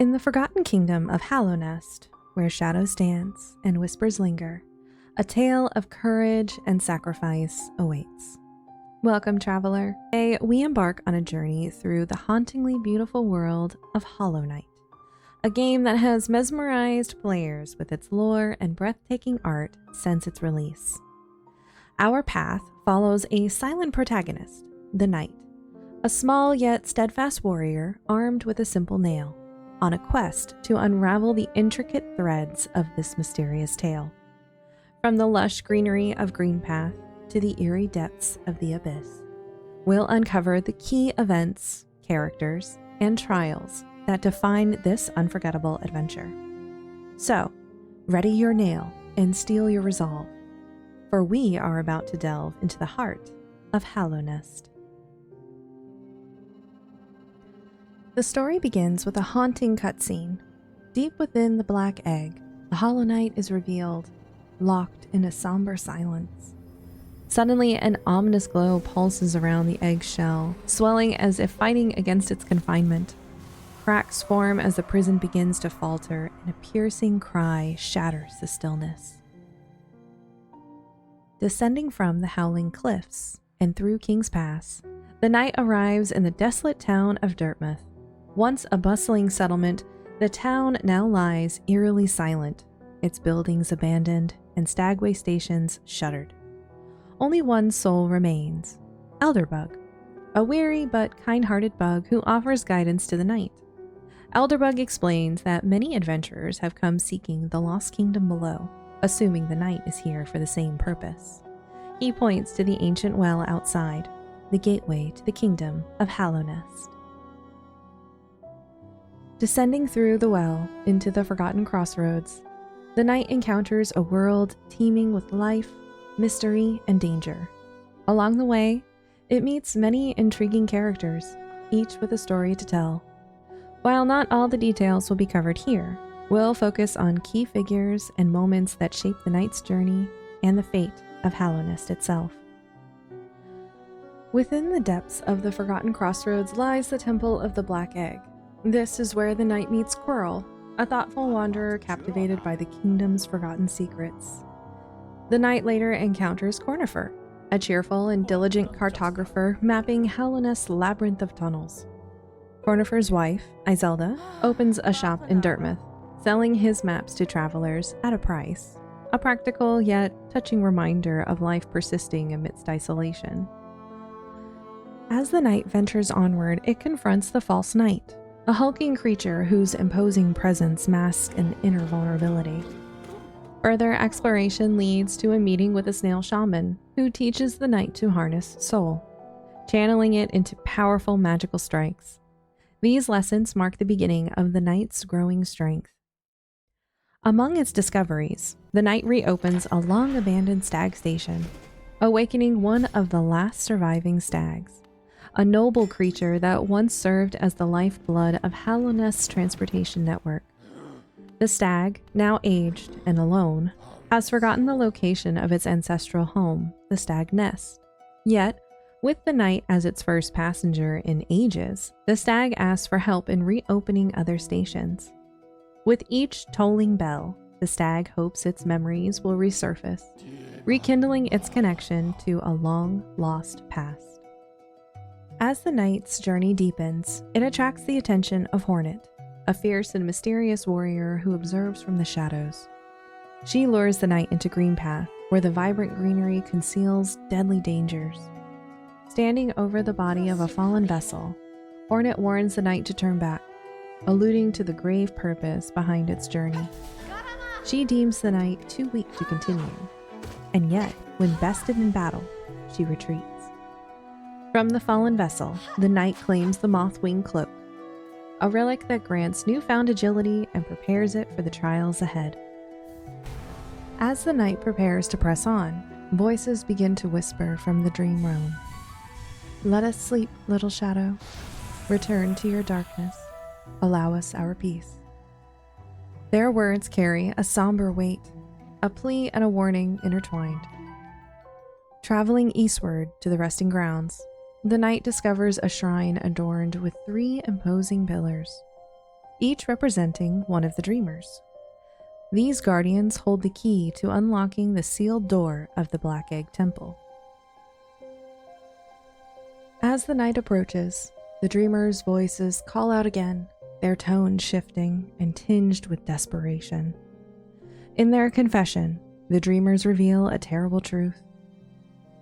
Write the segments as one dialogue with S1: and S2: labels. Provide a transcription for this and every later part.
S1: In the forgotten kingdom of Hallownest, where shadows dance and whispers linger, a tale of courage and sacrifice awaits. Welcome, traveler. Today, we embark on a journey through the hauntingly beautiful world of Hollow Knight, a game that has mesmerized players with its lore and breathtaking art since its release. Our path follows a silent protagonist, the Knight, a small yet steadfast warrior armed with a simple nail, on a quest to unravel the intricate threads of this mysterious tale. From the lush greenery of Greenpath to the eerie depths of the Abyss, we'll uncover the key events, characters, and trials that define this unforgettable adventure. So, ready your nail and steel your resolve, for we are about to delve into the heart of Hallownest. The story begins with a haunting cutscene. Deep within the Black Egg, the Hollow Knight is revealed, locked in a somber silence. Suddenly, an ominous glow pulses around the egg's shell, swelling as if fighting against its confinement. Cracks form as the prison begins to falter, and a piercing cry shatters the stillness. Descending from the howling cliffs and through King's Pass, the knight arrives in the desolate town of Dirtmouth. Once a bustling settlement, the town now lies eerily silent, its buildings abandoned and stagway stations shuttered. Only one soul remains, Elderbug, a weary but kind-hearted bug who offers guidance to the knight. Elderbug explains that many adventurers have come seeking the lost kingdom below, assuming the knight is here for the same purpose. He points to the ancient well outside, the gateway to the kingdom of Hallownest. Descending through the well into the forgotten crossroads, the knight encounters a world teeming with life, mystery, and danger. Along the way, it meets many intriguing characters, each with a story to tell. While not all the details will be covered here, we'll focus on key figures and moments that shape the knight's journey and the fate of Hallownest itself. Within the depths of the forgotten crossroads lies the Temple of the Black Egg. This is where the knight meets Quirrell, a thoughtful wanderer captivated by the kingdom's forgotten secrets. The knight later encounters Cornifer, a cheerful and diligent cartographer mapping Hallownest's labyrinth of tunnels. Cornifer's wife, Iselda, opens a shop in Dirtmouth, selling his maps to travelers at a price, a practical yet touching reminder of life persisting amidst isolation. As the knight ventures onward, it confronts the false knight, a hulking creature whose imposing presence masks an inner vulnerability. Further exploration leads to a meeting with a snail shaman, who teaches the knight to harness soul, channeling it into powerful magical strikes. These lessons mark the beginning of the knight's growing strength. Among its discoveries, the knight reopens a long-abandoned stag station, awakening one of the last surviving stags, a noble creature that once served as the lifeblood of Hallownest's transportation network. The stag, now aged and alone, has forgotten the location of its ancestral home, the stag nest. Yet, with the knight as its first passenger in ages, the stag asks for help in reopening other stations. With each tolling bell, the stag hopes its memories will resurface, rekindling its connection to a long-lost past. As the knight's journey deepens, it attracts the attention of Hornet, a fierce and mysterious warrior who observes from the shadows. She lures the knight into Greenpath, where the vibrant greenery conceals deadly dangers. Standing over the body of a fallen vessel, Hornet warns the knight to turn back, alluding to the grave purpose behind its journey. She deems the knight too weak to continue, and yet, when bested in battle, she retreats. From the fallen vessel, the knight claims the Mothwing Cloak, a relic that grants newfound agility and prepares it for the trials ahead. As the knight prepares to press on, voices begin to whisper from the dream realm. Let us sleep, little shadow. Return to your darkness. Allow us our peace. Their words carry a somber weight, a plea and a warning intertwined. Traveling eastward to the resting grounds, the knight discovers a shrine adorned with 3 imposing pillars. each representing one of the dreamers. These guardians hold the key to unlocking the sealed door of the Black Egg Temple. As the night approaches, the dreamers' voices call out again, their tone shifting and tinged with desperation. In their confession, the dreamers reveal a terrible truth.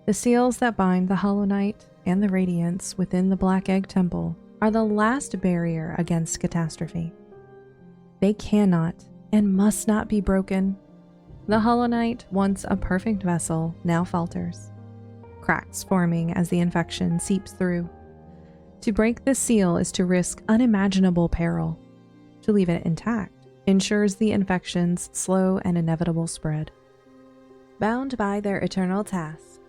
S1: The seals that bind the Hollow Knight and the Radiance within the Black Egg Temple are the last barrier against catastrophe. They cannot and must not be broken. The Hollow Knight, once a perfect vessel, now falters, cracks forming as the infection seeps through. To break the seal is to risk unimaginable peril. To leave it intact ensures the infection's slow and inevitable spread. Bound by their eternal task,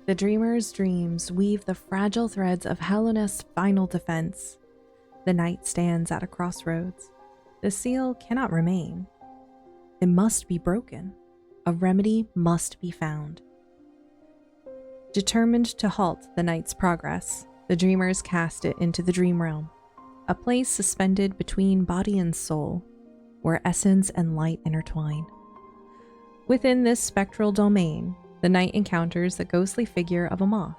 S1: the dreamer's dreams weave the fragile threads of Hallownest's final defense. The night stands at a crossroads. The seal cannot remain. It must be broken. A remedy must be found. Determined to halt the night's progress, the dreamers cast it into the dream realm, a place suspended between body and soul, where essence and light intertwine. Within this spectral domain, the knight encounters the ghostly figure of a moth,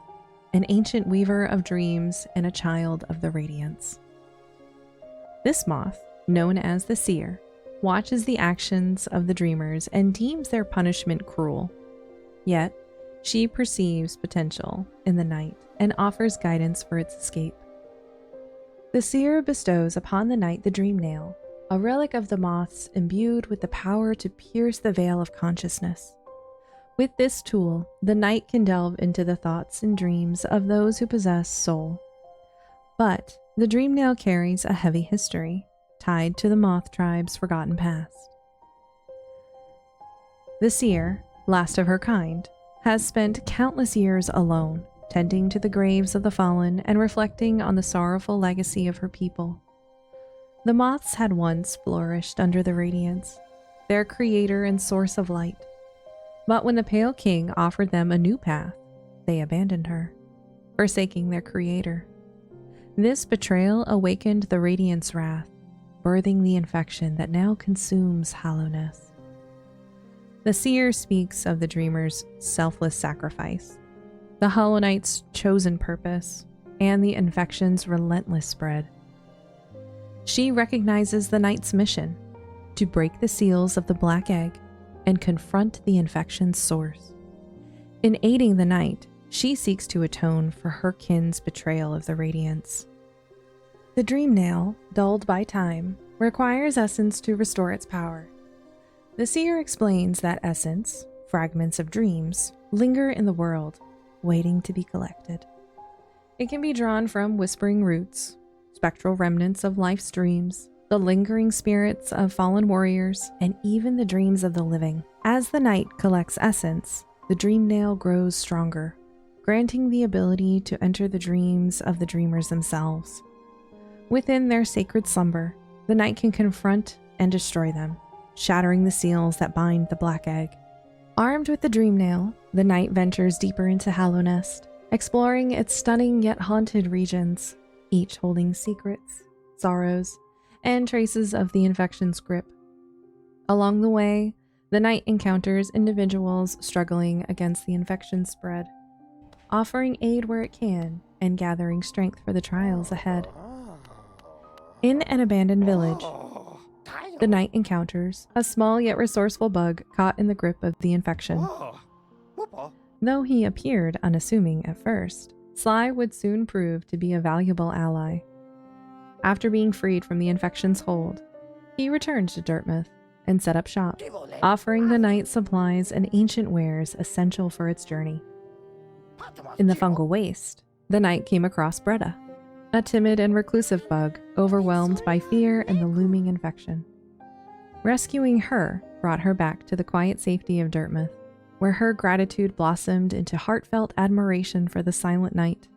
S1: an ancient weaver of dreams and a child of the Radiance. This moth, known as the Seer, watches the actions of the dreamers and deems their punishment cruel. Yet, she perceives potential in the night and offers guidance for its escape. The Seer bestows upon the knight the Dream Nail, a relic of the moths imbued with the power to pierce the veil of consciousness. With this tool, the knight can delve into the thoughts and dreams of those who possess soul. But the Dream Nail carries a heavy history, tied to the moth tribe's forgotten past. The Seer, last of her kind, has spent countless years alone, tending to the graves of the fallen and reflecting on the sorrowful legacy of her people. The moths had once flourished under the Radiance, their creator and source of light. But when the Pale King offered them a new path, they abandoned her, forsaking their creator. This betrayal awakened the Radiant's wrath, birthing the infection that now consumes Hallownest. The Seer speaks of the dreamer's selfless sacrifice, the Hollow Knight's chosen purpose, and the infection's relentless spread. She recognizes the Knight's mission, to break the seals of the Black Egg and confront the infection's source. In aiding the Knight, she seeks to atone for her kin's betrayal of the Radiance. The Dream Nail, dulled by time, requires essence to restore its power. The Seer explains that essence, fragments of dreams, linger in the world, waiting to be collected. It can be drawn from whispering roots, spectral remnants of life's dreams, the lingering spirits of fallen warriors, and even the dreams of the living. As the Knight collects essence, the Dream Nail grows stronger, granting the ability to enter the dreams of the dreamers themselves. Within their sacred slumber, the Knight can confront and destroy them, shattering the seals that bind the Black Egg. Armed with the Dream Nail, the Knight ventures deeper into Hallownest, exploring its stunning yet haunted regions, each holding secrets, sorrows, and traces of the infection's grip. Along the way, the Knight encounters individuals struggling against the infection's spread, offering aid where it can and gathering strength for the trials ahead. In an abandoned village, the Knight encounters a small yet resourceful bug caught in the grip of the infection. Though he appeared unassuming at first, Sly would soon prove to be a valuable ally. After being freed from the infection's hold, he returned to Dartmouth and set up shop, offering the Knight supplies and ancient wares essential for its journey. In the fungal waste, the Knight came across Bretta, a timid and reclusive bug overwhelmed by fear and the looming infection. Rescuing her brought her back to the quiet safety of Dartmouth, where her gratitude blossomed into heartfelt admiration for the Silent Knight.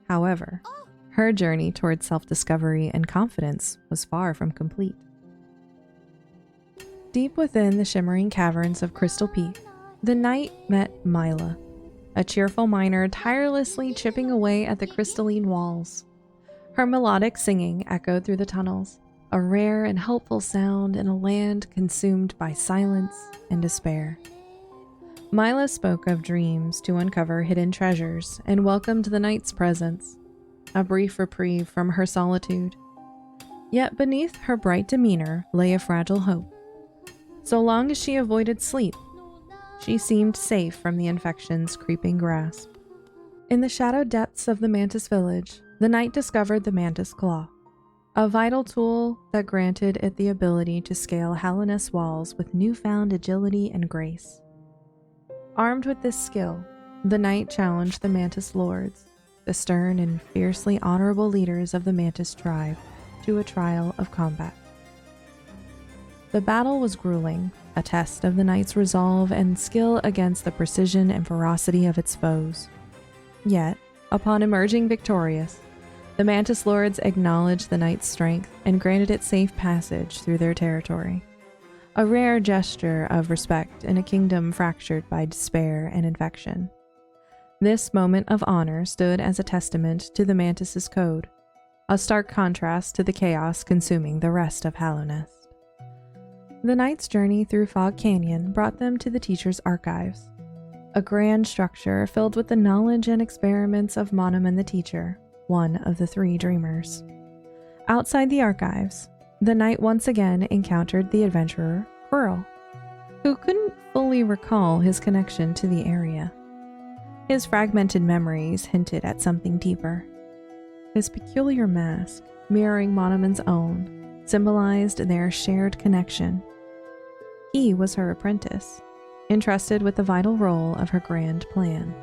S1: However, her journey towards self-discovery and confidence was far from complete. Deep within the shimmering caverns of Crystal Peak, the Knight met Mila, a cheerful miner tirelessly chipping away at the crystalline walls. Her melodic singing echoed through the tunnels, a rare and helpful sound in a land consumed by silence and despair. Mila spoke of dreams to uncover hidden treasures and welcomed the night's presence, a brief reprieve from her solitude. Yet beneath her bright demeanor lay a fragile hope. So long as she avoided sleep, she seemed safe from the infection's creeping grasp. In the shadowed depths of the Mantis village, the knight discovered the Mantis Claw, a vital tool that granted it the ability to scale Hallownest walls with newfound agility and grace. Armed with this skill, the knight challenged the Mantis lords, the stern and fiercely honorable leaders of the Mantis tribe, to a trial of combat. The battle was grueling, a test of the knight's resolve and skill against the precision and ferocity of its foes. Yet, upon emerging victorious, the Mantis lords acknowledged the knight's strength and granted it safe passage through their territory, a rare gesture of respect in a kingdom fractured by despair and infection. This moment of honor stood as a testament to the Mantis's code, a stark contrast to the chaos consuming the rest of Hallownest. The knight's journey through Fog Canyon brought them to the teacher's archives, a grand structure filled with the knowledge and experiments of Monomon the teacher, one of the three dreamers. Outside the archives, the knight once again encountered the adventurer, Quirrell, who couldn't fully recall his connection to the area. His fragmented memories hinted at something deeper. His peculiar mask, mirroring Monomon's own, symbolized their shared connection. He was her apprentice, entrusted with the vital role of her grand plan.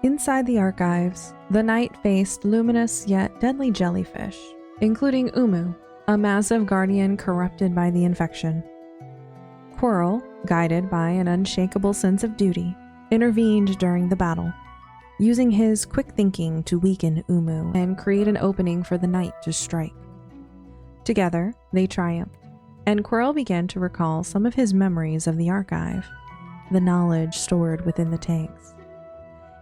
S1: Inside the archives, the knight faced luminous yet deadly jellyfish, including Umu, a massive guardian corrupted by the infection. Quirrell, guided by an unshakable sense of duty, intervened during the battle, using his quick thinking to weaken Umu and create an opening for the knight to strike. Together, they triumphed, and Quirrell began to recall some of his memories of the archive, the knowledge stored within the tanks.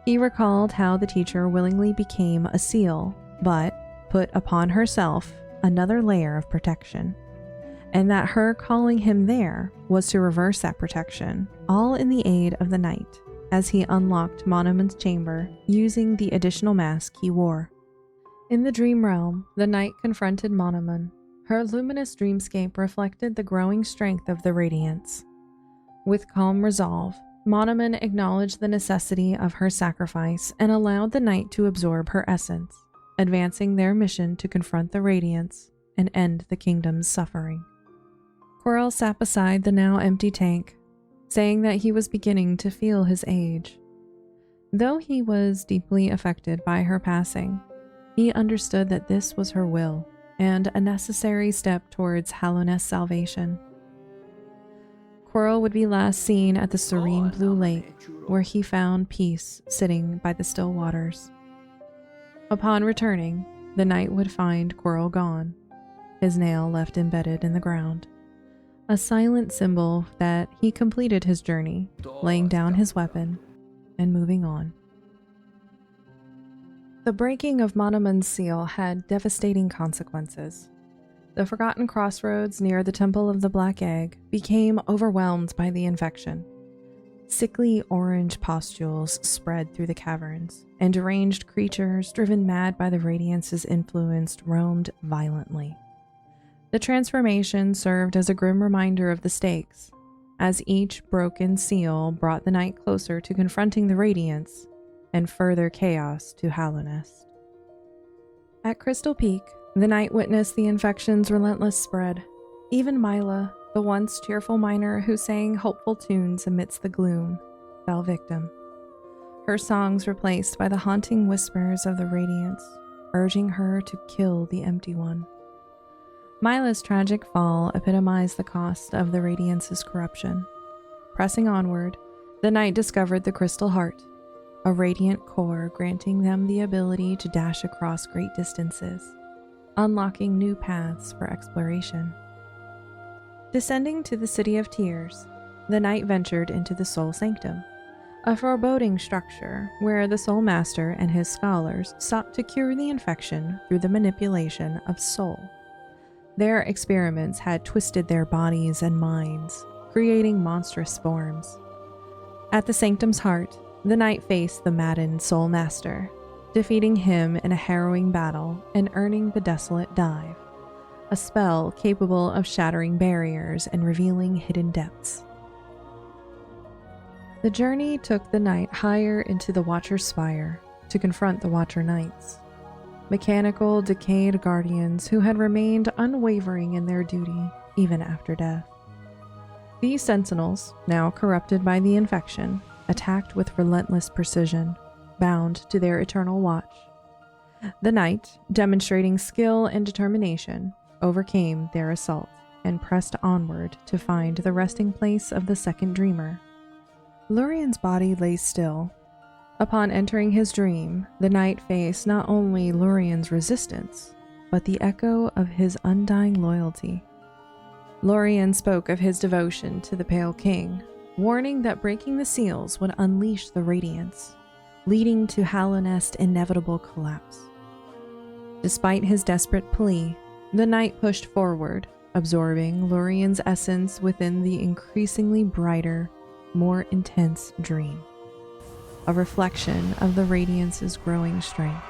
S1: He recalled how the teacher willingly became a seal, but put upon herself another layer of protection, and that her calling him there was to reverse that protection, all in the aid of the knight, as he unlocked Monomon's chamber using the additional mask he wore. In the dream realm, the knight confronted Monomon. Her luminous dreamscape reflected the growing strength of the Radiance. With calm resolve, Monomon acknowledged the necessity of her sacrifice and allowed the knight to absorb her essence, advancing their mission to confront the Radiance and end the kingdom's suffering. Quirrell sat beside the now empty tank, saying that he was beginning to feel his age. Though he was deeply affected by her passing, he understood that this was her will and a necessary step towards Hallownest's salvation. Quirrell would be last seen at the serene blue lake, where he found peace sitting by the still waters. Upon returning, the knight would find Quirrell gone, his nail left embedded in the ground, a silent symbol that he completed his journey, laying down his weapon and moving on. The breaking of Monomon's seal had devastating consequences. The Forgotten Crossroads near the Temple of the Black Egg became overwhelmed by the infection. Sickly orange pustules spread through the caverns, and deranged creatures driven mad by the Radiance's influence roamed violently. The transformation served as a grim reminder of the stakes, as each broken seal brought the knight closer to confronting the Radiance and further chaos to Hallownest. At Crystal Peak, the knight witnessed the infection's relentless spread. Even Mila, the once cheerful miner who sang hopeful tunes amidst the gloom, fell victim. Her songs replaced by the haunting whispers of the Radiance, urging her to kill the Empty One. Mila's tragic fall epitomized the cost of the Radiance's corruption. Pressing onward, the knight discovered the Crystal Heart, a radiant core granting them the ability to dash across great distances, unlocking new paths for exploration. Descending to the City of Tears, the knight ventured into the Soul Sanctum, a foreboding structure where the Soul Master and his scholars sought to cure the infection through the manipulation of soul. Their experiments had twisted their bodies and minds, creating monstrous forms. At the Sanctum's heart, the knight faced the maddened Soul Master, defeating him in a harrowing battle and earning the Desolate Dive, a spell capable of shattering barriers and revealing hidden depths. The journey took the knight higher into the Watcher's Spire to confront the Watcher Knights, mechanical, decayed guardians who had remained unwavering in their duty even after death. These sentinels, now corrupted by the infection, attacked with relentless precision, bound to their eternal watch. The knight, demonstrating skill and determination, overcame their assault and pressed onward to find the resting place of the second dreamer. Lurien's body lay still. Upon entering his dream, the knight faced not only Lurien's resistance, but the echo of his undying loyalty. Lurien spoke of his devotion to the Pale King, warning that breaking the seals would unleash the radiance, leading to Hallownest's inevitable collapse. Despite his desperate plea, the knight pushed forward, absorbing Lurien's essence within the increasingly brighter, more intense dream, a reflection of the radiance's growing strength.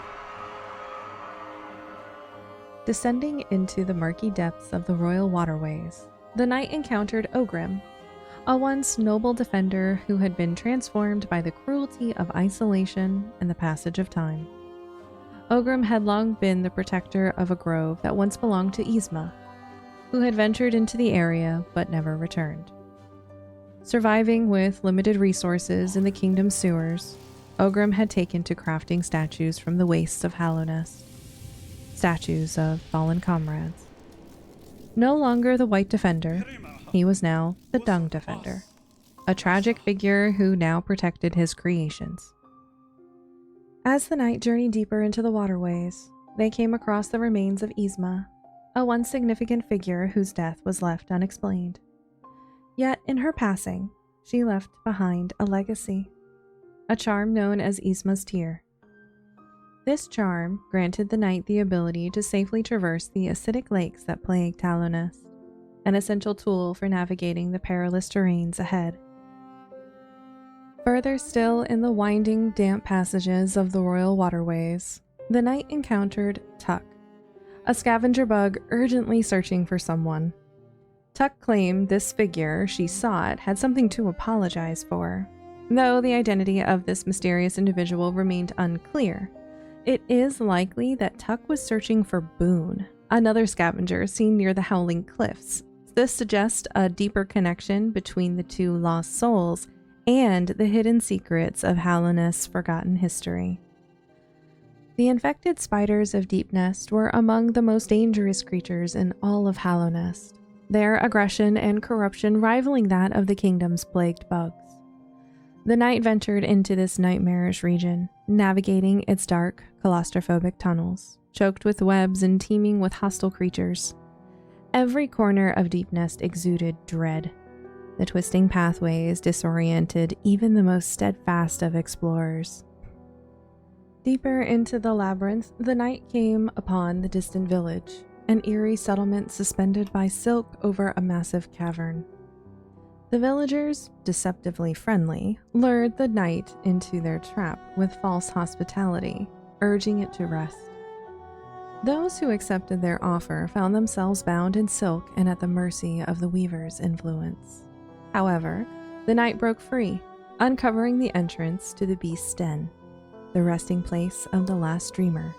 S1: Descending into the murky depths of the royal waterways, the knight encountered Ogrim, a once noble defender who had been transformed by the cruelty of isolation and the passage of time. Ogrim had long been the protector of a grove that once belonged to Yzma, who had ventured into the area but never returned. Surviving with limited resources in the kingdom's sewers, Ogrim had taken to crafting statues from the wastes of Hallownest, statues of fallen comrades. No longer the White Defender, he was now the Dung Defender, a tragic figure who now protected his creations. As the knight journeyed deeper into the waterways, they came across the remains of Yzma, a once significant figure whose death was left unexplained. Yet in her passing, she left behind a legacy, a charm known as Yzma's Tear. This charm granted the knight the ability to safely traverse the acidic lakes that plagued Hallownest, an essential tool for navigating the perilous terrains ahead. Further still in the winding, damp passages of the royal waterways, the knight encountered Tuck, a scavenger bug urgently searching for someone. Tuck claimed this figure she sought had something to apologize for. Though the identity of this mysterious individual remained unclear, it is likely that Tuck was searching for Boone, another scavenger seen near the Howling Cliffs. This suggests a deeper connection between the two lost souls and the hidden secrets of Hallownest's forgotten history. The infected spiders of Deepnest were among the most dangerous creatures in all of Hallownest, their aggression and corruption rivaling that of the kingdom's plagued bugs. The knight ventured into this nightmarish region, navigating its dark, claustrophobic tunnels, choked with webs and teeming with hostile creatures. Every corner of Deepnest exuded dread. The twisting pathways disoriented even the most steadfast of explorers. Deeper into the labyrinth, the knight came upon the distant village, an eerie settlement suspended by silk over a massive cavern. The villagers, deceptively friendly, lured the knight into their trap with false hospitality, urging it to rest. Those who accepted their offer found themselves bound in silk and at the mercy of the weaver's influence. However, the knight broke free, uncovering the entrance to the beast's den, the resting place of the last dreamer.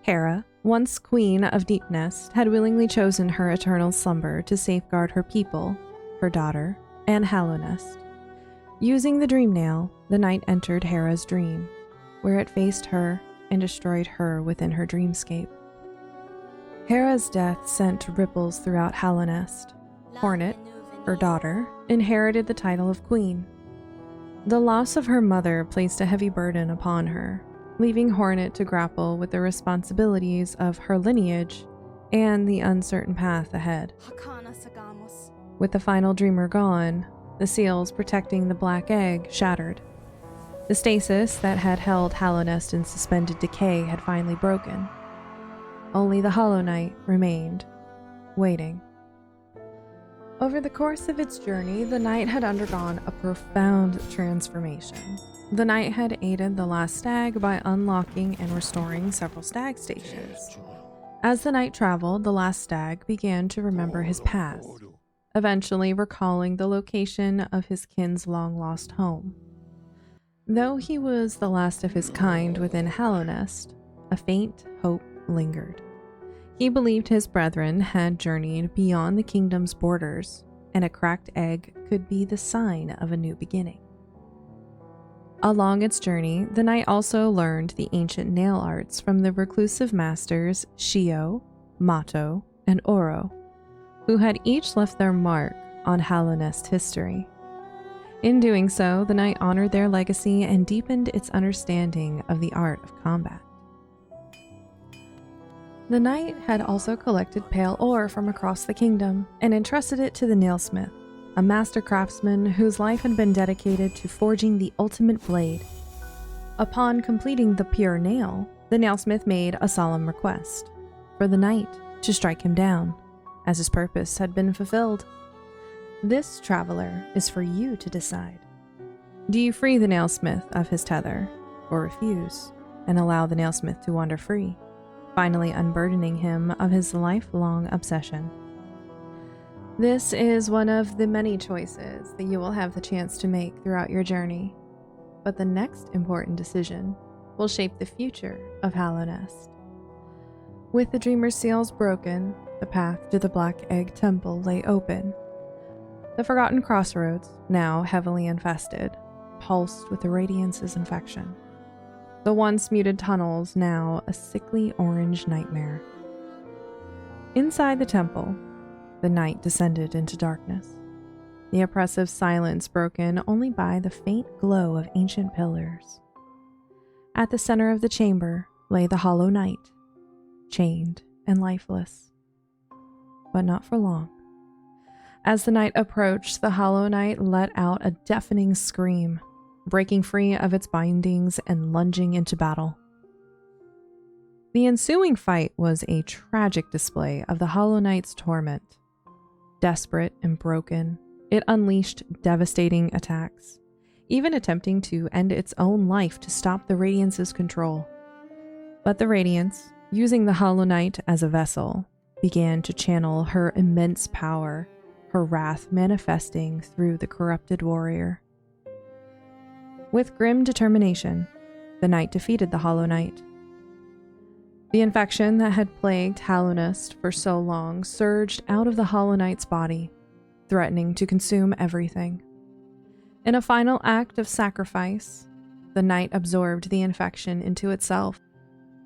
S1: Herrah, once queen of Deepnest, had willingly chosen her eternal slumber to safeguard her people, her daughter, and Hallownest. Using the dream nail, the knight entered Herrah's dream, where it faced her and destroyed her within her dreamscape. Herrah's death sent ripples throughout Hallownest. Hornet, her daughter, inherited the title of queen. The loss of her mother placed a heavy burden upon her, leaving Hornet to grapple with the responsibilities of her lineage and the uncertain path ahead. With the final dreamer gone, the seals protecting the black egg shattered. The stasis that had held Hallownest in suspended decay had finally broken. Only the Hollow Knight remained, waiting. Over the course of its journey, the knight had undergone a profound transformation. The knight had aided the last stag by unlocking and restoring several stag stations. As the knight traveled, the last stag began to remember his past, eventually recalling the location of his kin's long-lost home. Though he was the last of his kind within Hallownest, a faint hope lingered. He believed his brethren had journeyed beyond the kingdom's borders, and a cracked egg could be the sign of a new beginning. Along its journey, the knight also learned the ancient nail arts from the reclusive masters Shio, Mato, and Oro, who had each left their mark on Hallownest history. In doing so, the knight honored their legacy and deepened its understanding of the art of combat. The knight had also collected pale ore from across the kingdom and entrusted it to the nailsmith, a master craftsman whose life had been dedicated to forging the ultimate blade. Upon completing the pure nail, the nailsmith made a solemn request for the knight to strike him down, as his purpose had been fulfilled. This, traveler, is for you to decide. Do you free the nailsmith of his tether, or refuse, and allow the nailsmith to wander free, finally unburdening him of his lifelong obsession? This is one of the many choices that you will have the chance to make throughout your journey, but the next important decision will shape the future of Hallownest. With the Dreamer's seals broken, the path to the Black Egg Temple lay open. The Forgotten Crossroads, now heavily infested, pulsed with the Radiance's infection. The once muted tunnels now a sickly orange nightmare. Inside the temple, the night descended into darkness, the oppressive silence broken only by the faint glow of ancient pillars. At the center of the chamber lay the Hollow Knight, chained and lifeless. But not for long. As the night approached, the Hollow Knight let out a deafening scream, breaking free of its bindings and lunging into battle. The ensuing fight was a tragic display of the Hollow Knight's torment. Desperate and broken, it unleashed devastating attacks, even attempting to end its own life to stop the Radiance's control. But the Radiance, using the Hollow Knight as a vessel, began to channel her immense power, her wrath manifesting through the corrupted warrior. With grim determination, the knight defeated the Hollow Knight. The infection that had plagued Hallownest for so long surged out of the Hollow Knight's body, threatening to consume everything. In a final act of sacrifice, the knight absorbed the infection into itself.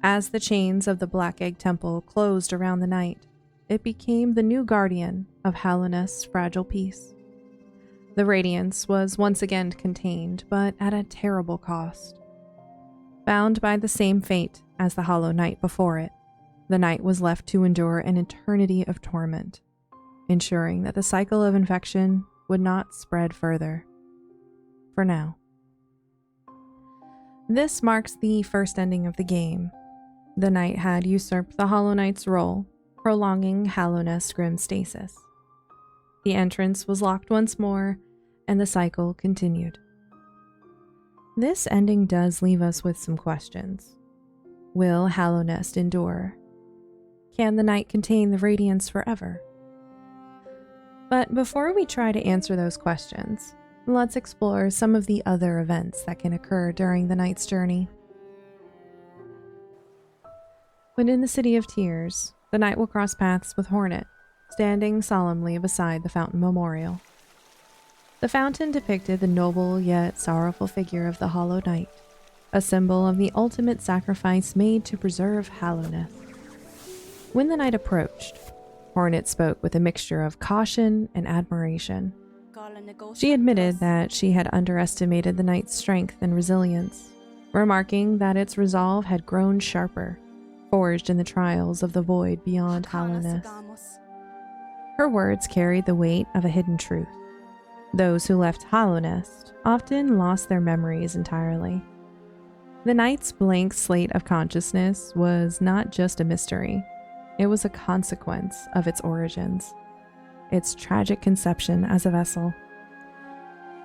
S1: As the chains of the Black Egg Temple closed around the knight, it became the new guardian of Hallownest's fragile peace. The Radiance was once again contained, but at a terrible cost. Bound by the same fate as the Hollow Knight before it, the knight was left to endure an eternity of torment, ensuring that the cycle of infection would not spread further. For now. This marks the first ending of the game. The knight had usurped the Hollow Knight's role, prolonging Hallownest's grim stasis. The entrance was locked once more, and the cycle continued. This ending does leave us with some questions. Will Hallownest endure? Can the night contain the Radiance forever? But before we try to answer those questions, let's explore some of the other events that can occur during the night's journey. When in the City of Tears, the knight will cross paths with Hornet, standing solemnly beside the fountain memorial. The fountain depicted the noble yet sorrowful figure of the Hollow Knight, a symbol of the ultimate sacrifice made to preserve Hallownest. When the knight approached, Hornet spoke with a mixture of caution and admiration. She admitted that she had underestimated the knight's strength and resilience, remarking that its resolve had grown sharper, forged in the trials of the void beyond Hallownest. Her words carried the weight of a hidden truth. Those who left Hallownest often lost their memories entirely. The knight's blank slate of consciousness was not just a mystery, It was a consequence of its origins, its tragic conception as a vessel.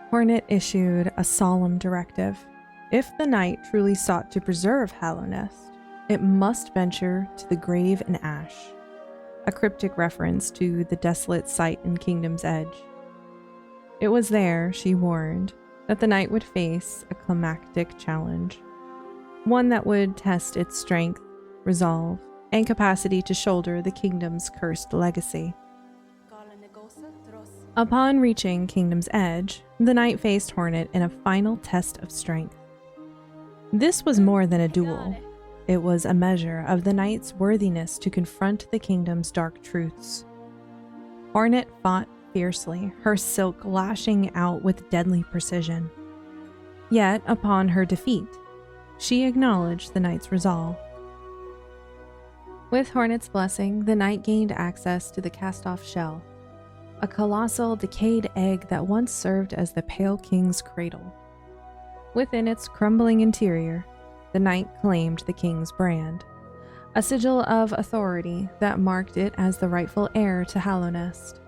S1: Hornet issued a solemn directive. If the knight truly sought to preserve Hallownest, it must venture to the grave in ash, a cryptic reference to the desolate site in Kingdom's Edge. It was there, she warned, that the knight would face a climactic challenge, one that would test its strength, resolve, and capacity to shoulder the kingdom's cursed legacy. Upon reaching Kingdom's Edge, the knight faced Hornet in a final test of strength. This was more than a duel. It was a measure of the knight's worthiness to confront the kingdom's dark truths. Hornet fought fiercely, her silk lashing out with deadly precision. Yet, upon her defeat, she acknowledged the knight's resolve. With Hornet's blessing, the knight gained access to the cast-off shell, a colossal, decayed egg that once served as the Pale King's cradle. Within its crumbling interior, the knight claimed the king's brand, a sigil of authority that marked it as the rightful heir to Hallownest.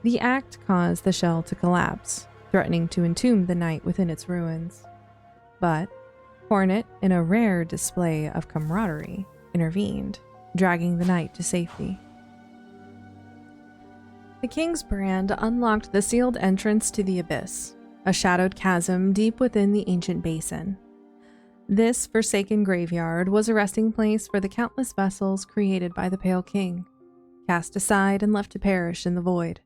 S1: The act caused the shell to collapse, threatening to entomb the knight within its ruins. But Hornet, in a rare display of camaraderie, intervened, dragging the knight to safety. The king's brand unlocked the sealed entrance to the abyss, a shadowed chasm deep within the ancient basin. This forsaken graveyard was a resting place for the countless vessels created by the Pale King, cast aside and left to perish in the void.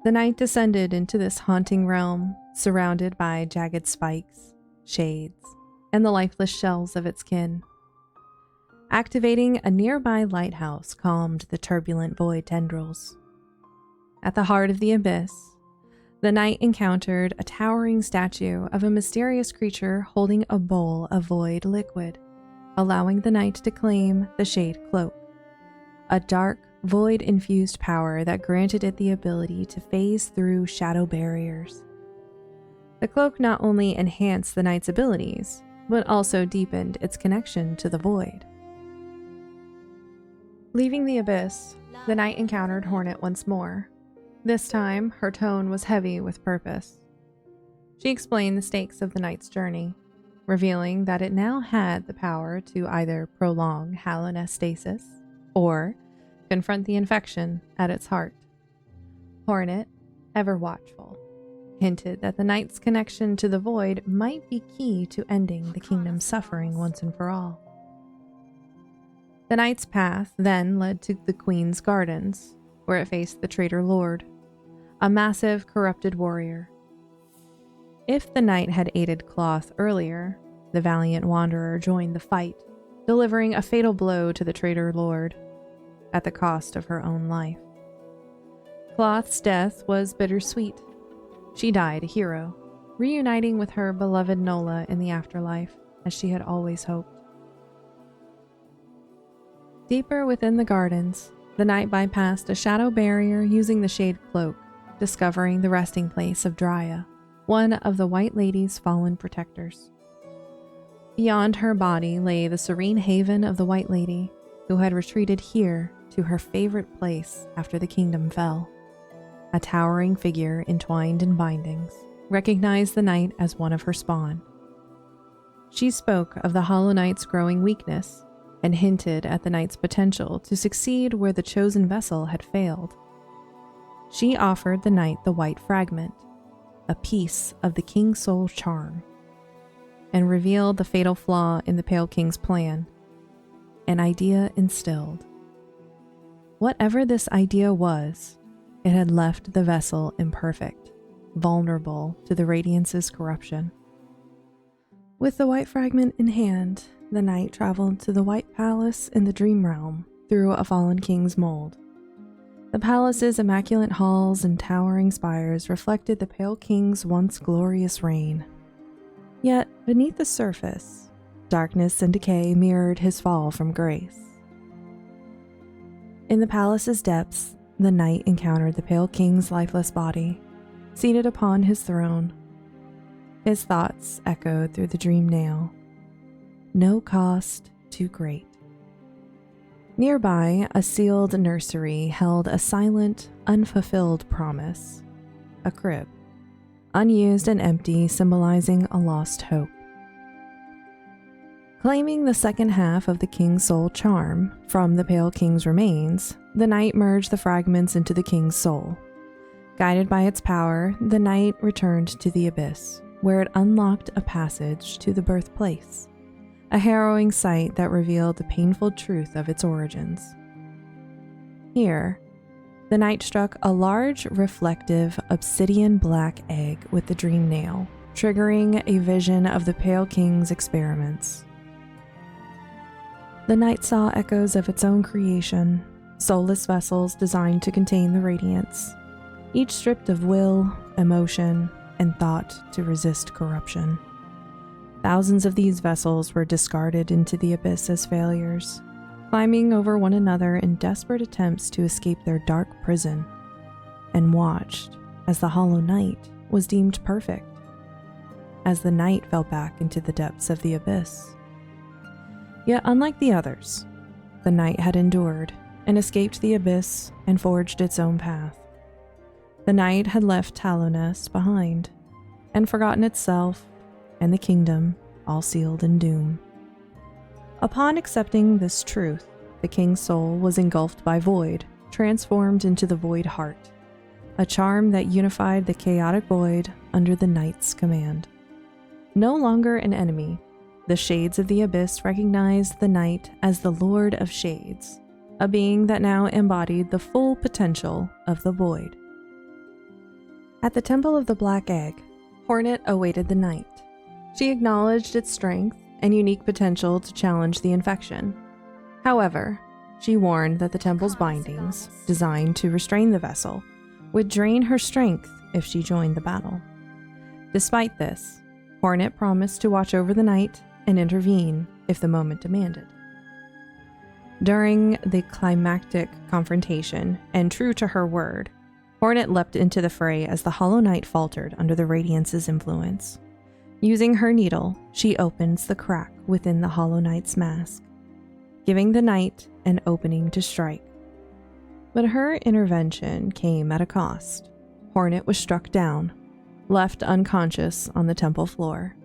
S1: The knight descended into this haunting realm, surrounded by jagged spikes, shades, and the lifeless shells of its kin. Activating a nearby lighthouse calmed the turbulent void tendrils. At the heart of the abyss, the knight encountered a towering statue of a mysterious creature holding a bowl of void liquid, allowing the knight to claim the Shade Cloak, a dark, void-infused power that granted it the ability to phase through shadow barriers. The cloak not only enhanced the knight's abilities, but also deepened its connection to the void. Leaving the abyss, the knight encountered Hornet once more. This time, her tone was heavy with purpose. She explained the stakes of the knight's journey, revealing that it now had the power to either prolong Hallownest stasis or confront the infection at its heart. Hornet, ever watchful, hinted that the knight's connection to the void might be key to ending the kingdom's suffering once and for all. The knight's path then led to the Queen's Gardens, where it faced the traitor lord, a massive, corrupted warrior. If the knight had aided Cloth earlier, the valiant wanderer joined the fight, delivering a fatal blow to the traitor lord, at the cost of her own life. Cloth's death was bittersweet. She died a hero, reuniting with her beloved Nola in the afterlife, as she had always hoped. Deeper within the gardens, the knight bypassed a shadow barrier using the Shade Cloak, discovering the resting place of Dryia, one of the White Lady's fallen protectors. Beyond her body lay the serene haven of the White Lady, who had retreated here to her favorite place after the kingdom fell. A towering figure entwined in bindings recognized the knight as one of her spawn. She spoke of the Hollow Knight's growing weakness and hinted at the knight's potential to succeed where the chosen vessel had failed. She offered the knight the White Fragment, a piece of the King's Soul charm, and revealed the fatal flaw in the Pale King's plan, an idea instilled. Whatever this idea was, it had left the vessel imperfect, vulnerable to the Radiance's corruption. With the White Fragment in hand, the knight traveled to the White Palace in the Dream Realm through a fallen king's mold. The palace's immaculate halls and towering spires reflected the Pale King's once glorious reign. Yet, beneath the surface, darkness and decay mirrored his fall from grace. In the palace's depths, the knight encountered the Pale King's lifeless body, seated upon his throne. His thoughts echoed through the dream nail. No cost too great. Nearby, a sealed nursery held a silent, unfulfilled promise. A crib, unused and empty, symbolizing a lost hope. Claiming the second half of the King's soul charm from the Pale King's remains, the knight merged the fragments into the King's soul. Guided by its power, the knight returned to the abyss, where it unlocked a passage to the birthplace, a harrowing sight that revealed the painful truth of its origins. Here, the knight struck a large, reflective, obsidian black egg with the dream nail, triggering a vision of the Pale King's experiments. The knight saw echoes of its own creation, soulless vessels designed to contain the radiance, each stripped of will, emotion, and thought to resist corruption. Thousands of these vessels were discarded into the abyss as failures, climbing over one another in desperate attempts to escape their dark prison, and watched as the Hollow Knight was deemed perfect, as the knight fell back into the depths of the abyss. Yet unlike the others, the knight had endured and escaped the abyss and forged its own path. The knight had left Hallownest behind and forgotten itself and the kingdom, all sealed in doom. Upon accepting this truth, the King's soul was engulfed by void, transformed into the Void Heart, a charm that unified the chaotic void under the knight's command. No longer an enemy, the shades of the abyss recognized the knight as the Lord of Shades, a being that now embodied the full potential of the void. At the Temple of the Black Egg, Hornet awaited the knight. She acknowledged its strength and unique potential to challenge the infection. However, she warned that the temple's bindings, designed to restrain the vessel, would drain her strength if she joined the battle. Despite this, Hornet promised to watch over the knight and intervene if the moment demanded. During the climactic confrontation, and true to her word, Hornet leapt into the fray as the Hollow Knight faltered under the Radiance's influence. Using her needle, she opens the crack within the Hollow Knight's mask, giving the knight an opening to strike. But her intervention came at a cost. Hornet was struck down, left unconscious on the temple floor.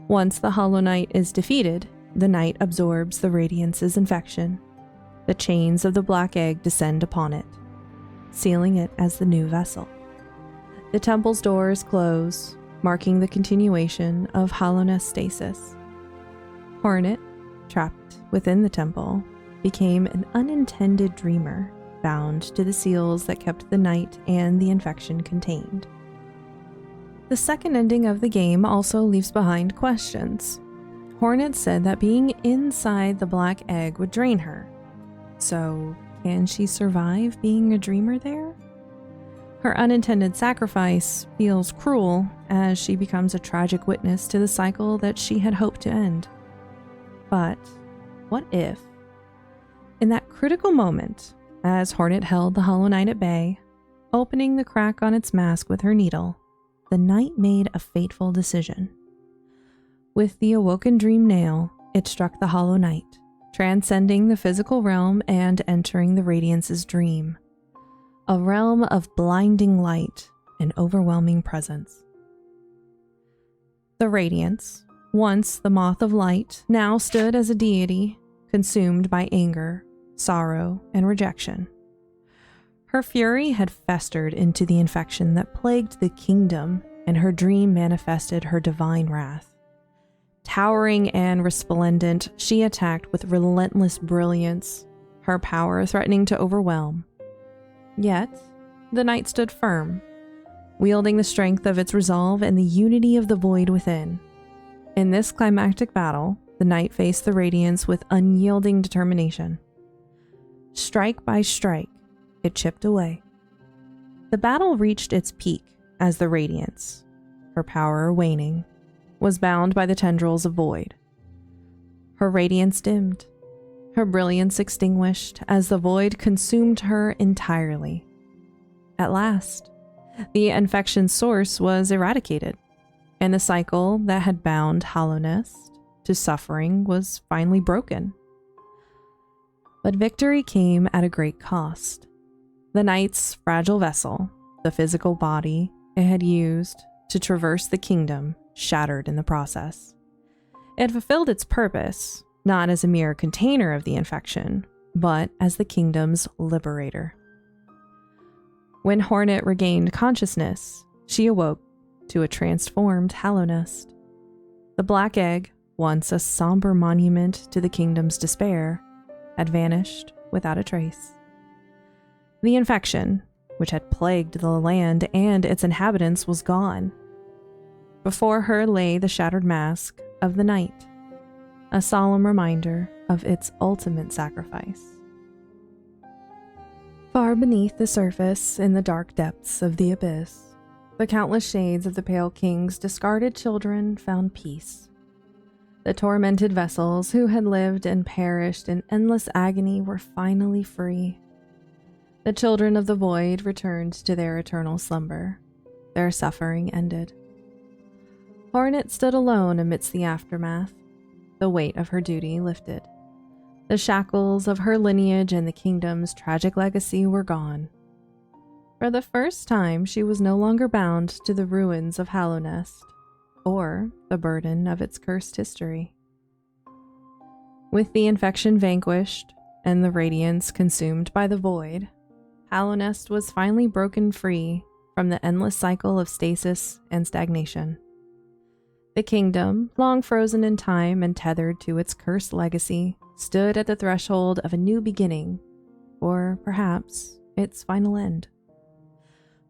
S1: Once the Hollow Knight is defeated, the knight absorbs the Radiance's infection. The chains of the Black Egg descend upon it, sealing it as the new vessel. The temple's doors close, marking the continuation of Hallownest stasis. Hornet, trapped within the temple, became an unintended dreamer, bound to the seals that kept the knight and the infection contained. The second ending of the game also leaves behind questions. Hornet said that being inside the Black Egg would drain her. So, can she survive being a dreamer there? Her unintended sacrifice feels cruel as she becomes a tragic witness to the cycle that she had hoped to end. But what if, in that critical moment, as Hornet held the Hollow Knight at bay, opening the crack on its mask with her needle, the knight made a fateful decision. With the awoken dream nail, it struck the Hollow Knight, transcending the physical realm and entering the Radiance's dream, a realm of blinding light and overwhelming presence. The Radiance, once the Moth of Light, now stood as a deity, consumed by anger, sorrow, and rejection. Her fury had festered into the infection that plagued the kingdom, and her dream manifested her divine wrath. Towering and resplendent, she attacked with relentless brilliance, her power threatening to overwhelm. Yet, the knight stood firm, wielding the strength of its resolve and the unity of the void within. In this climactic battle, the knight faced the Radiance with unyielding determination. Strike by strike, it chipped away. The battle reached its peak as the Radiance, her power waning, was bound by the tendrils of void. Her radiance dimmed, her brilliance extinguished as the void consumed her entirely. At last, the infection's source was eradicated, and the cycle that had bound Hallownest to suffering was finally broken. But victory came at a great cost. The knight's fragile vessel, the physical body it had used to traverse the kingdom, shattered in the process. It fulfilled its purpose, not as a mere container of the infection, but as the kingdom's liberator. When Hornet regained consciousness, she awoke to a transformed Hallownest. The black egg, once a somber monument to the kingdom's despair, had vanished without a trace. The infection, which had plagued the land and its inhabitants, was gone. Before her lay the shattered mask of the night, a solemn reminder of its ultimate sacrifice. Far beneath the surface, in the dark depths of the abyss, the countless shades of the Pale King's discarded children found peace. The tormented vessels who had lived and perished in endless agony were finally free. The children of the void returned to their eternal slumber. Their suffering ended. Hornet stood alone amidst the aftermath, the weight of her duty lifted. The shackles of her lineage and the kingdom's tragic legacy were gone. For the first time, she was no longer bound to the ruins of Hallownest, or the burden of its cursed history. With the infection vanquished and the radiance consumed by the void, Hallownest was finally broken free from the endless cycle of stasis and stagnation. The kingdom, long frozen in time and tethered to its cursed legacy, stood at the threshold of a new beginning, or perhaps its final end.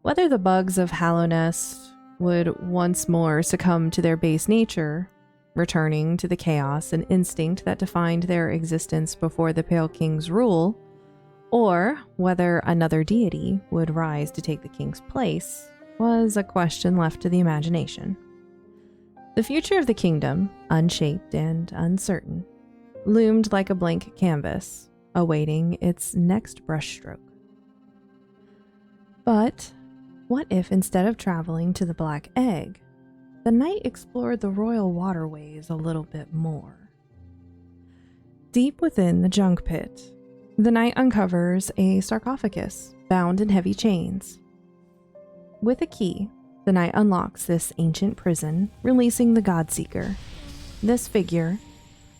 S1: Whether the bugs of Hallownest would once more succumb to their base nature, returning to the chaos and instinct that defined their existence before the Pale King's rule, or whether another deity would rise to take the king's place, was a question left to the imagination. The future of the kingdom, unshaped and uncertain, loomed like a blank canvas, awaiting its next brushstroke. But what if, instead of traveling to the Black Egg, the knight explored the royal waterways a little bit more? Deep within the junk pit, the knight uncovers a sarcophagus bound in heavy chains. With a key, the knight unlocks this ancient prison, releasing the Godseeker. This figure,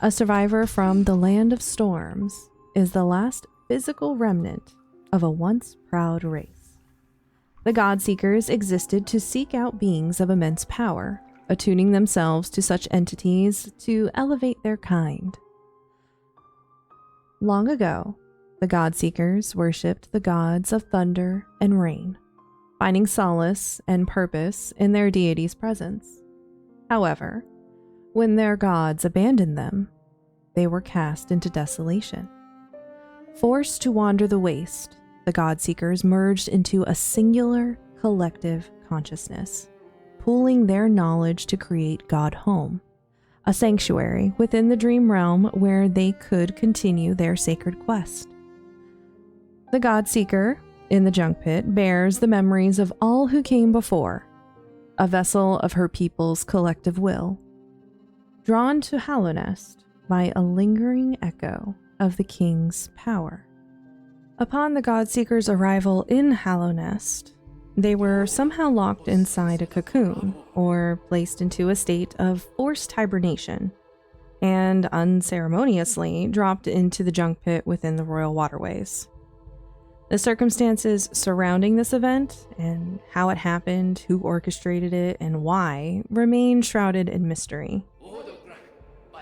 S1: a survivor from the Land of Storms, is the last physical remnant of a once proud race. The Godseekers existed to seek out beings of immense power, attuning themselves to such entities to elevate their kind. Long ago, the Godseekers worshipped the gods of thunder and rain, finding solace and purpose in their deity's presence. However, when their gods abandoned them, they were cast into desolation. Forced to wander the waste, the Godseekers merged into a singular collective consciousness, pooling their knowledge to create God Home, a sanctuary within the dream realm where they could continue their sacred quest. The Godseeker in the junk pit bears the memories of all who came before, a vessel of her people's collective will, drawn to Hallownest by a lingering echo of the king's power. Upon the Godseekers' arrival in Hallownest, they were somehow locked inside a cocoon, or placed into a state of forced hibernation, and unceremoniously dropped into the junk pit within the royal waterways. The circumstances surrounding this event, and how it happened, who orchestrated it, and why, remain shrouded in mystery.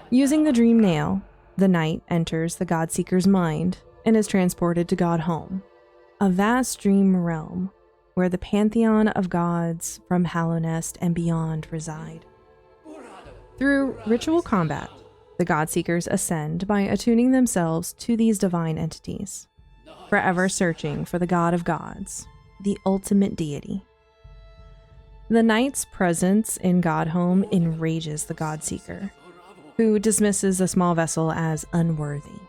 S1: Using the dream nail, the knight enters the Godseeker's mind and is transported to God Home, a vast dream realm where the pantheon of gods from Hallownest and beyond reside. Through ritual combat, the Godseekers ascend by attuning themselves to these divine entities, forever searching for the God of Gods, the ultimate deity. The knight's presence in God Home enrages the Godseeker, who dismisses the small vessel as unworthy.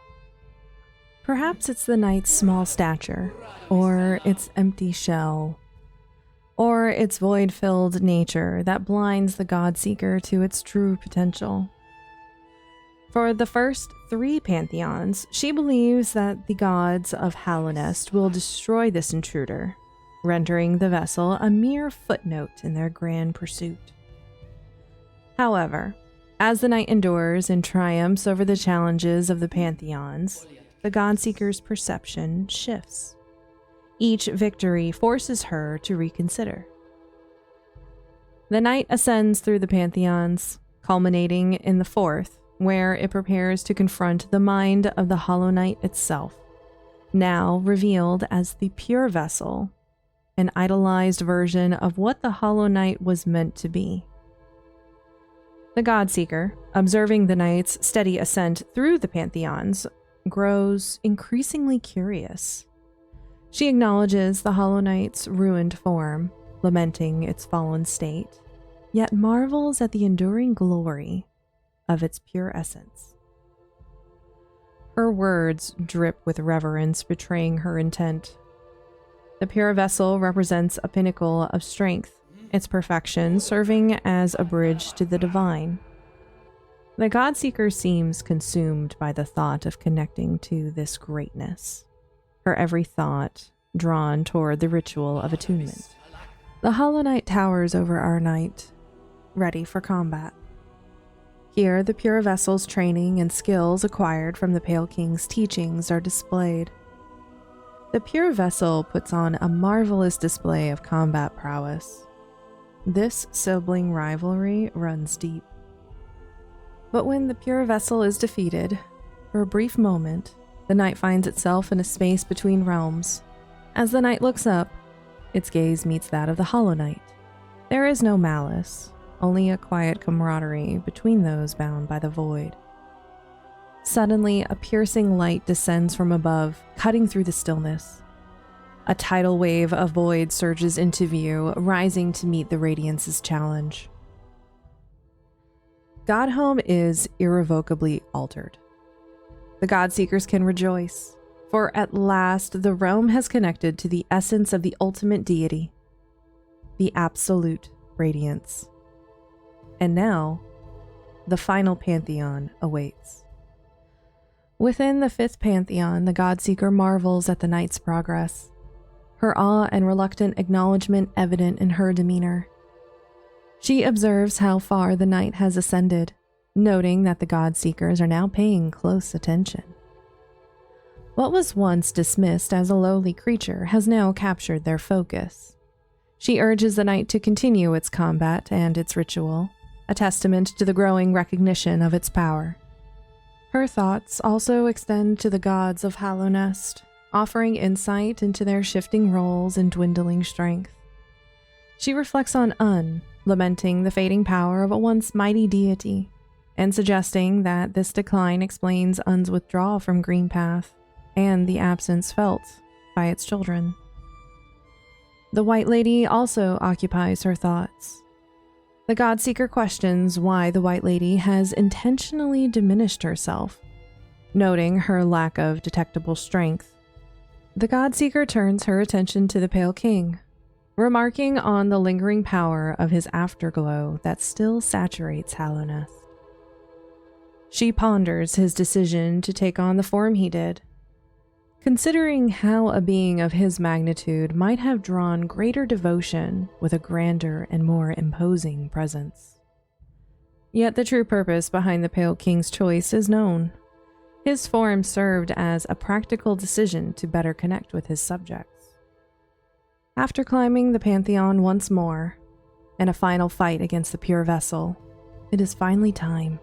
S1: Perhaps it's the knight's small stature, or its empty shell, or its void-filled nature that blinds the Godseeker to its true potential. For the first 3 pantheons, she believes that the gods of Hallownest will destroy this intruder, rendering the vessel a mere footnote in their grand pursuit. However, as the night endures and triumphs over the challenges of the pantheons, the Godseeker's perception shifts. Each victory forces her to reconsider. The night ascends through the pantheons, culminating in the 4th, where it prepares to confront the mind of the Hollow Knight itself, now revealed as the pure vessel, an idolized version of what the Hollow Knight was meant to be. The Godseeker, observing the knight's steady ascent through the pantheons, grows increasingly curious. She acknowledges the Hollow Knight's ruined form, lamenting its fallen state, yet marvels at the enduring glory of its pure essence. Her words drip with reverence, betraying her intent. The pure vessel represents a pinnacle of strength, its perfection serving as a bridge to the divine. The Godseeker seems consumed by the thought of connecting to this greatness, her every thought drawn toward the ritual of attunement. The Hollow Knight towers over our knight, ready for combat. Here, the pure vessel's training and skills acquired from the Pale King's teachings are displayed. The pure vessel puts on a marvelous display of combat prowess. This sibling rivalry runs deep. But when the pure vessel is defeated, for a brief moment, the knight finds itself in a space between realms. As the knight looks up, its gaze meets that of the Hollow Knight. There is no malice, only a quiet camaraderie between those bound by the void. Suddenly, a piercing light descends from above, cutting through the stillness. A tidal wave of void surges into view, rising to meet the Radiance's challenge. Godhome is irrevocably altered. The Godseekers can rejoice, for at last the realm has connected to the essence of the ultimate deity, the absolute radiance. And now, the final pantheon awaits. Within the 5th pantheon, the Godseeker marvels at the knight's progress, her awe and reluctant acknowledgement evident in her demeanor. She observes how far the knight has ascended, noting that the Godseekers are now paying close attention. What was once dismissed as a lowly creature has now captured their focus. She urges the knight to continue its combat and its ritual, a testament to the growing recognition of its power. Her thoughts also extend to the gods of Hallownest, offering insight into their shifting roles and dwindling strength. She reflects on Un, lamenting the fading power of a once mighty deity, and suggesting that this decline explains Un's withdrawal from Greenpath and the absence felt by its children. The White Lady also occupies her thoughts. The Godseeker questions why the White Lady has intentionally diminished herself, noting her lack of detectable strength. The Godseeker turns her attention to the Pale King, remarking on the lingering power of his afterglow that still saturates Hallownest. She ponders his decision to take on the form he did, considering how a being of his magnitude might have drawn greater devotion with a grander and more imposing presence. Yet the true purpose behind the Pale King's choice is known. His form served as a practical decision to better connect with his subjects. After climbing the Pantheon once more, and a final fight against the pure vessel, it is finally time.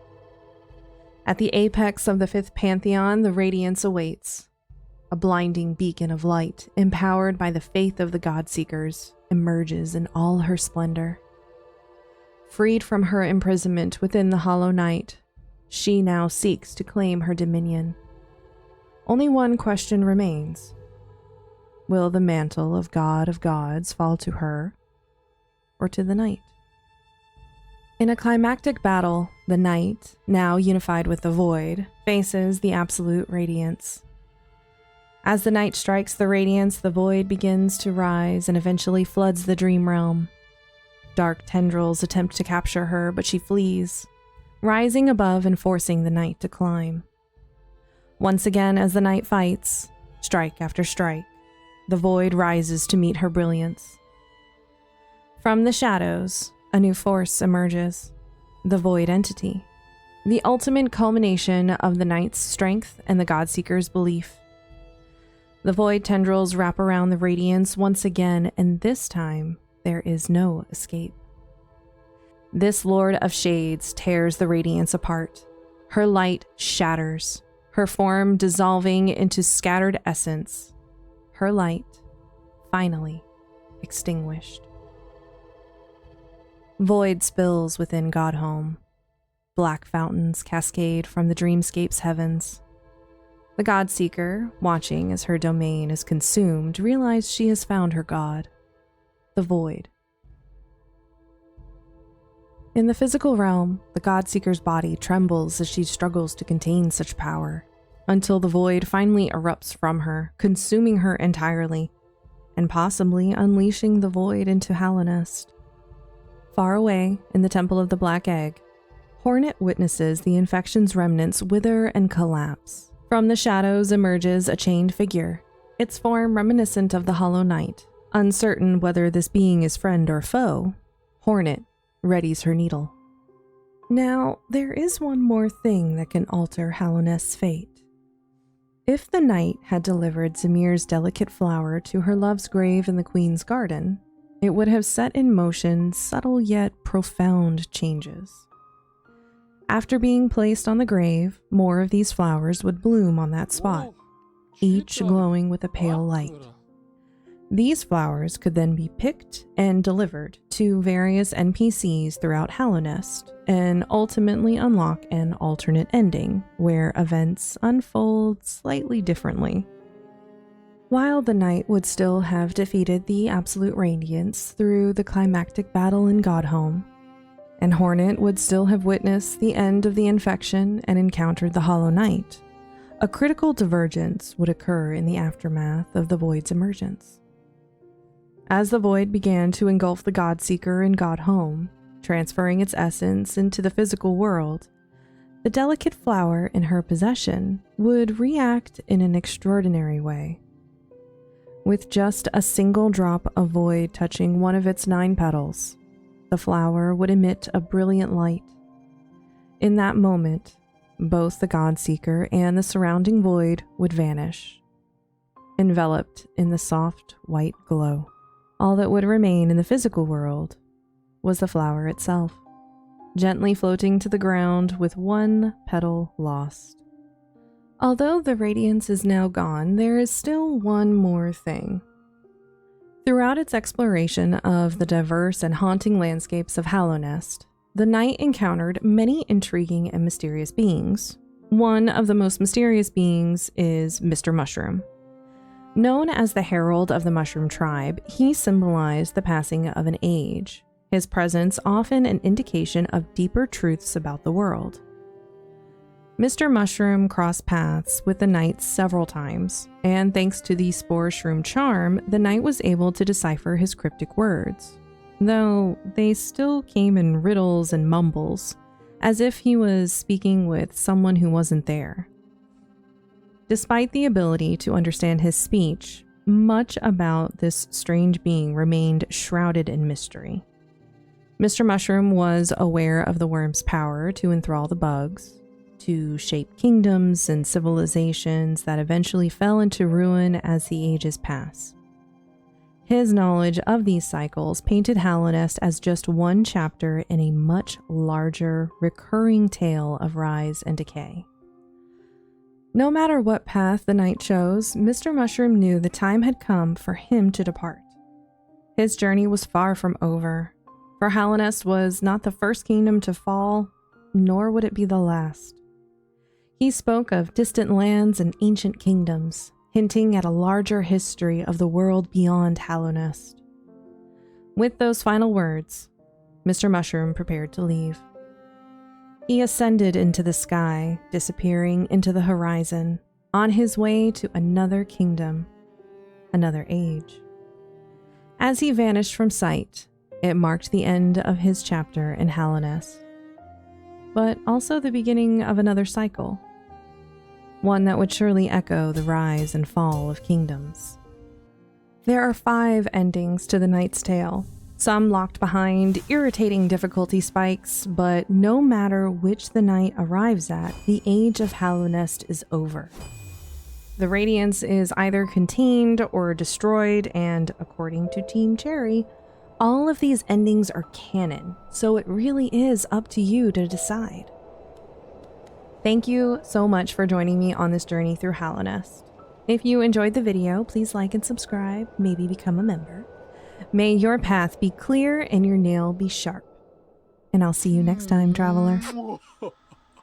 S1: At the apex of the 5th Pantheon, the Radiance awaits. A blinding beacon of light, empowered by the faith of the Godseekers, emerges in all her splendor. Freed from her imprisonment within the Hollow Knight, she now seeks to claim her dominion. Only one question remains. Will the mantle of God of Gods fall to her, or to the Knight? In a climactic battle, the Knight, now unified with the Void, faces the absolute Radiance. As the Knight strikes the Radiance, the Void begins to rise and eventually floods the Dream Realm. Dark tendrils attempt to capture her, but she flees, rising above and forcing the knight to climb. Once again, as the knight fights, strike after strike, the void rises to meet her brilliance. From the shadows, a new force emerges, the void entity, the ultimate culmination of the knight's strength and the Godseeker's belief. The void tendrils wrap around the radiance once again, and this time, there is no escape. This Lord of Shades tears the radiance apart. Her light shatters, her form dissolving into scattered essence. Her light, finally, extinguished. Void spills within Godhome. Black fountains cascade from the dreamscape's heavens. The Godseeker, watching as her domain is consumed, realizes she has found her god, the Void. In the physical realm, the Godseeker's body trembles as she struggles to contain such power, until the Void finally erupts from her, consuming her entirely, and possibly unleashing the Void into Hallownest. Far away, in the Temple of the Black Egg, Hornet witnesses the infection's remnants wither and collapse. From the shadows emerges a chained figure, its form reminiscent of the Hollow Knight. Uncertain whether this being is friend or foe, Hornet readies her needle. Now, there is one more thing that can alter Hallownest's fate. If the knight had delivered Zamir's delicate flower to her love's grave in the Queen's garden, it would have set in motion subtle yet profound changes. After being placed on the grave, more of these flowers would bloom on that spot, each glowing with a pale light. These flowers could then be picked and delivered to various NPCs throughout Hallownest and ultimately unlock an alternate ending where events unfold slightly differently. While the knight would still have defeated the Absolute Radiance through the climactic battle in Godhome, and Hornet would still have witnessed the end of the infection and encountered the Hollow Knight, a critical divergence would occur in the aftermath of the Void's emergence. As the Void began to engulf the Godseeker in Godhome, transferring its essence into the physical world, the delicate flower in her possession would react in an extraordinary way. With just a single drop of void touching one of its 9 petals, the flower would emit a brilliant light. In that moment, both the Godseeker and the surrounding void would vanish, enveloped in the soft white glow. All that would remain in the physical world was the flower itself, gently floating to the ground with one petal lost. Although the radiance is now gone, there is still one more thing. Throughout its exploration of the diverse and haunting landscapes of Hallownest, the knight encountered many intriguing and mysterious beings. One of the most mysterious beings is Mr. Mushroom. Known as the Herald of the Mushroom Tribe, he symbolized the passing of an age, his presence often an indication of deeper truths about the world. Mr. Mushroom crossed paths with the knight several times, and thanks to the Spore Shroom charm, the knight was able to decipher his cryptic words, though they still came in riddles and mumbles, as if he was speaking with someone who wasn't there. Despite the ability to understand his speech, much about this strange being remained shrouded in mystery. Mr. Mushroom was aware of the worm's power to enthrall the bugs, to shape kingdoms and civilizations that eventually fell into ruin as the ages pass. His knowledge of these cycles painted Hallownest as just one chapter in a much larger, recurring tale of rise and decay. No matter what path the knight chose, Mr. Mushroom knew the time had come for him to depart. His journey was far from over, for Hallownest was not the first kingdom to fall, nor would it be the last. He spoke of distant lands and ancient kingdoms, hinting at a larger history of the world beyond Hallownest. With those final words, Mr. Mushroom prepared to leave. He ascended into the sky, disappearing into the horizon, on his way to another kingdom, another age. As he vanished from sight, it marked the end of his chapter in Hallownest. but also the beginning of another cycle. One that would surely echo the rise and fall of kingdoms. There are 5 endings to The Knight's Tale, some locked behind irritating difficulty spikes, but no matter which the knight arrives at, the age of Hallownest is over. The Radiance is either contained or destroyed, and according to Team Cherry, all of these endings are canon, so it really is up to you to decide. Thank you so much for joining me on this journey through Hallownest. If you enjoyed the video, please like and subscribe, maybe become a member. May your path be clear and your nail be sharp. And I'll see you next time, traveler.